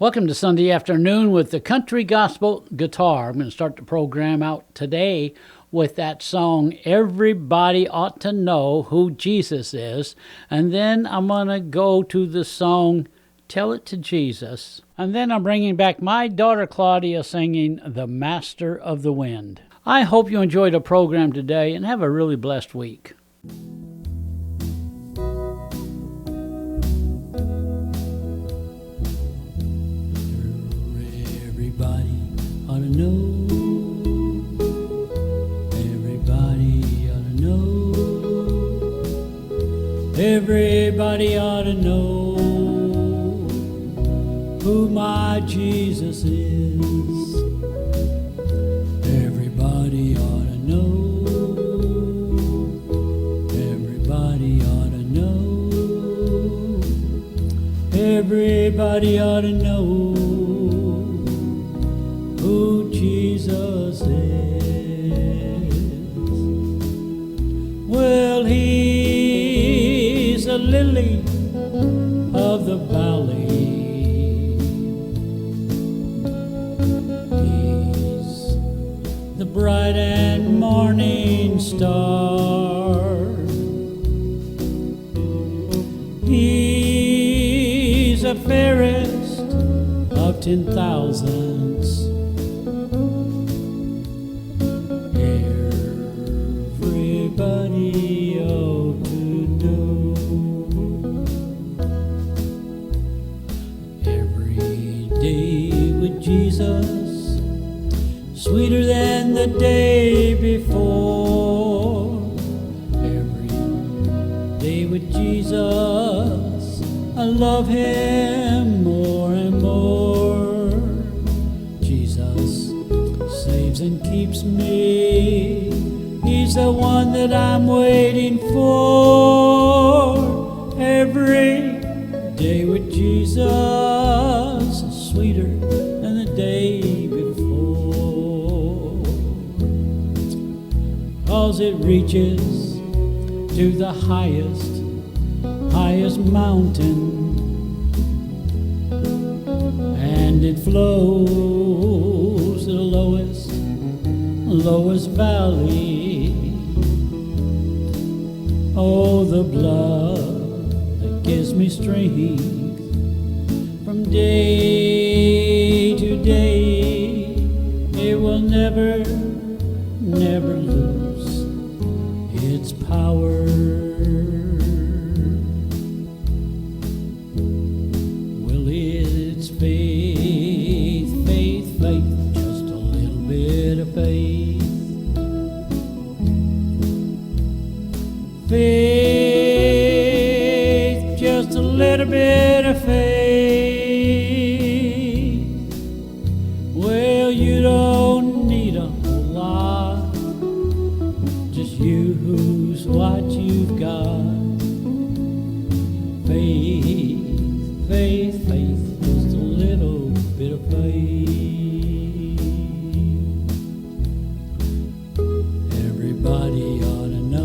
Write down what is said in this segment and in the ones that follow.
Welcome to Sunday afternoon with the country gospel guitar. I'm going to start the program out today with that song, Everybody Ought to Know Who Jesus Is. And then I'm going to go to the song, Tell It to Jesus. And then I'm bringing back my daughter Claudia singing The Master of the Wind. I hope you enjoyed the program today and have a really blessed week. Everybody ought to know. Everybody ought to know. Everybody ought to know who my Jesus is. Everybody ought to know. Everybody ought to know. Everybody ought to know who Jesus is. Well, he's a lily of the valley. He's the bright and morning star. He's the fairest of 10,000s. Everybody ought to know. Every day with Jesus, sweeter than the day before. Every day with Jesus, I love him more and more. Jesus saves and keeps me. He's the one that I'm waiting for. Every day with Jesus is sweeter than the day before. 'Cause it reaches to the highest mountain, and it flows to the lowest valley. Oh, the blood that gives me strength from day to day, it will never lose its power. Well, it's faith, just a little bit of faith. Faith, just a little bit of faith. Well, you don't need a whole lot, just use what you've got. Faith, just a little bit of faith. Everybody ought to know.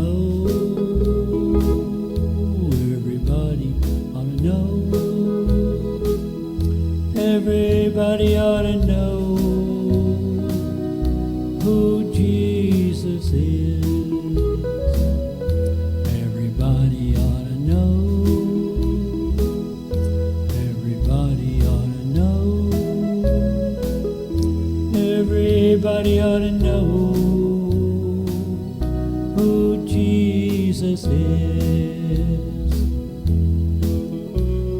Everybody ought to know who Jesus is. Everybody ought to know. Everybody ought to know. Everybody ought to know who Jesus is.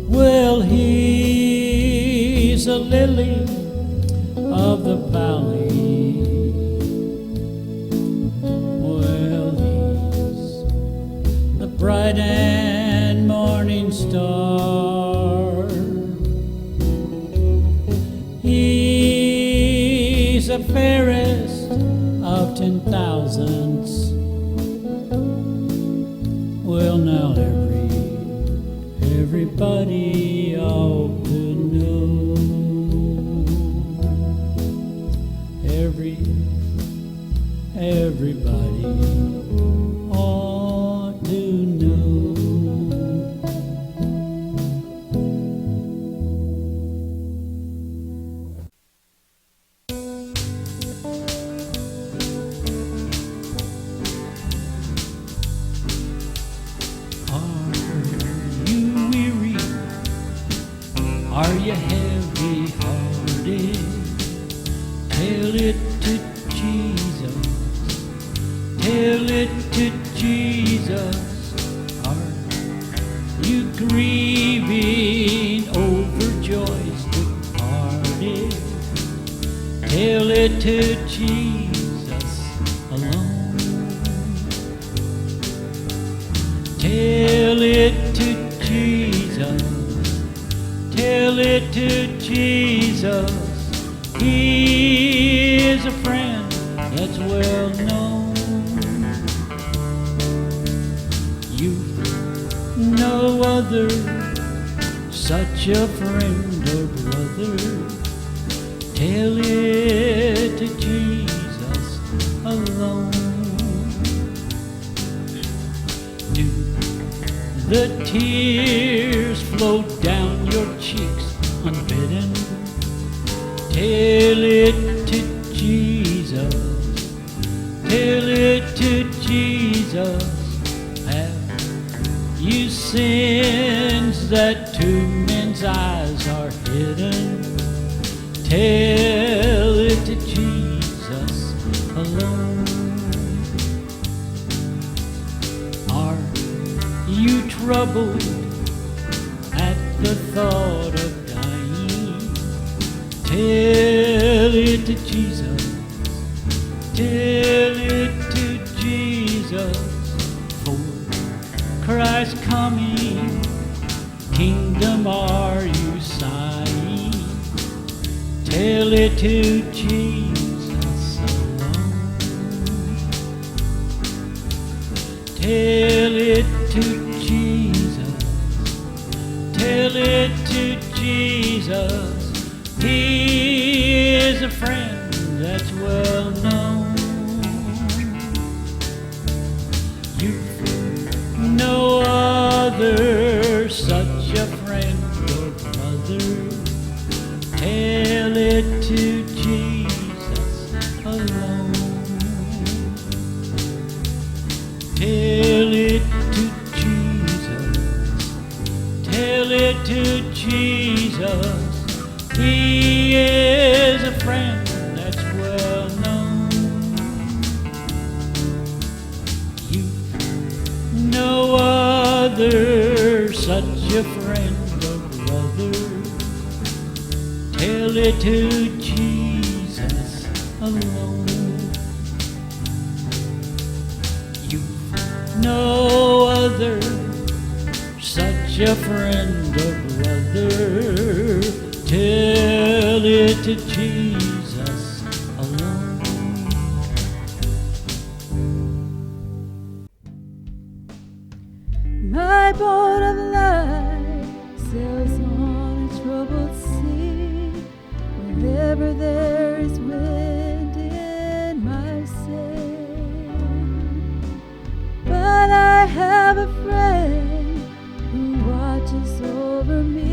Well, he's a lily of the valley. Well, he's the bright and morning star. He's the fairest of 10,000s. Well, now everybody ought to know. Everybody ought to know. heavy-hearted, tell it to Jesus. Tell it to Jesus. Are you grieving over joys departed? Tell it to Jesus alone. Tell it to Jesus. Tell it to Jesus. He is a friend that's well known. You've no other such a friend or brother. Tell it to Jesus alone. Do the tears flow down your cheeks unbidden? Tell it to Jesus. Tell it to Jesus. Have you sins that to men's eyes are hidden? Tell it to Jesus alone. Are you troubled at the thought of dying? Tell it to Jesus. Tell it to Jesus. For Christ coming, kingdom are you sighing? Tell it to Jesus alone. Tell it to Jesus. Tell it to Jesus. He is a friend that's well known. You've no other such a friend or brother. Tell it to Jesus alone. Tell it to Jesus. Tell it to Jesus. He is a friend that's well known. You've no other such a friend or brother. Tell it to Jesus alone. You've no other such a friend or brother. Tell it to Jesus alone. My boat of life sails on a troubled sea. Whenever there is wind in my sail, but I have a friend who watches over me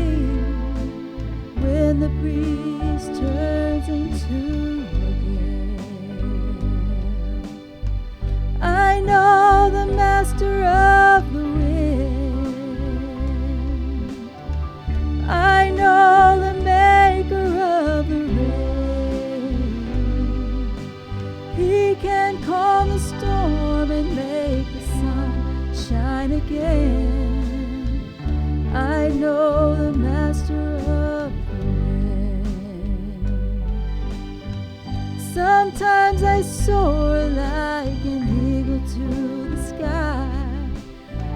when the breeze turns into a gale. I know the master of the wind. I know the maker of the rain. He can calm the storm and make the sun shine again. I know the master of the wind. Sometimes I soar like an eagle to the sky.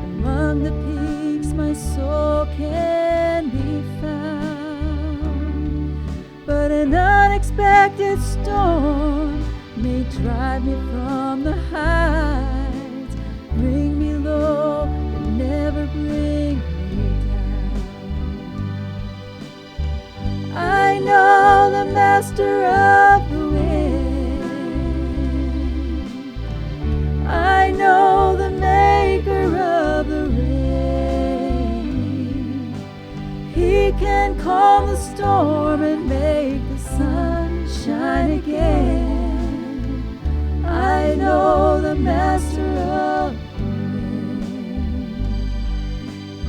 Among the peaks my soul can be found, but an unexpected storm may drive me from the heights, bring me low, but never bring me down. I know the master of the wind. I know the maker of the rain. He can calm the storm and make the sun shine again. I know the master of the wind.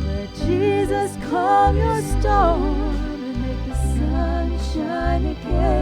Let Jesus calm your storm and make the care.